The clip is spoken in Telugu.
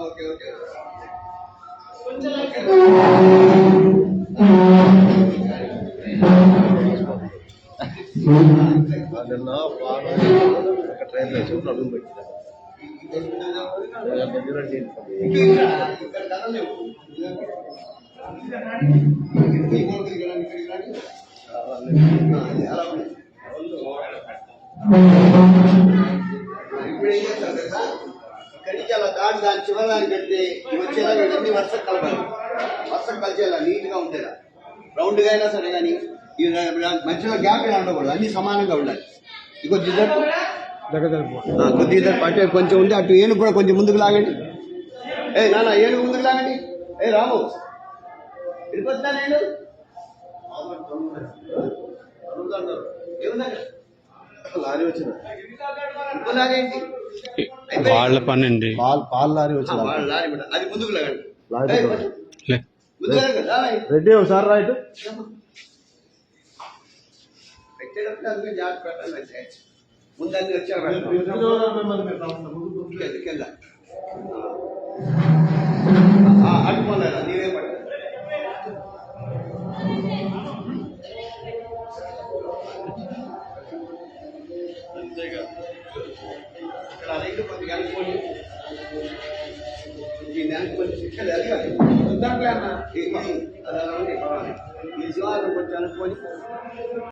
ఓకే ఓకే నిన్న ఒక ట్రైన్ వచ్చి అడుగు పెట్టిన ఇప్పుడు ఏం చేస్తారు కదా ఇక్కడికి అలా దాటి దాని చివరి పెడితే వచ్చేలా వీళ్ళని వర్షం కలపాలి. వర్షం కలిసేలా నీట్గా ఉండేలా రౌండ్గా అయినా సరే కానీ మధ్యలో గ్యాప్ అయినా ఉండకూడదు, అన్ని సమానంగా ఉండాలి. ఇంకో కొద్దిగా అటు కొంచెం ఉంది, అటు ఏనుగు కూడా కొంచెం ముందుకు లాగండి. నాన్న ఏనుగు ముందుకు లాగండి. రాము వెళ్ళిపోతున్నా నేను లారీ వచ్చింది వాళ్ళ పని అండి. పాలు లారీ వచ్చింది, అది ముందుకు లాగండి. రెడ్డి ఒకసారి రైట్ పెట్టేటప్పుడు జాగ్రత్త పెట్టాలి. ముందన్నీ వచ్చారు కింద అడ్డుకోలేదా నీవే పట్టాలి. ఇక్కడ రైతు కొద్దిగా అనుకోండి, దీన్ని అనుకోండి ఇక్కడ అడిగాలి దాంట్లో అన్న ఈ శివారు కొంచెం అనుకోని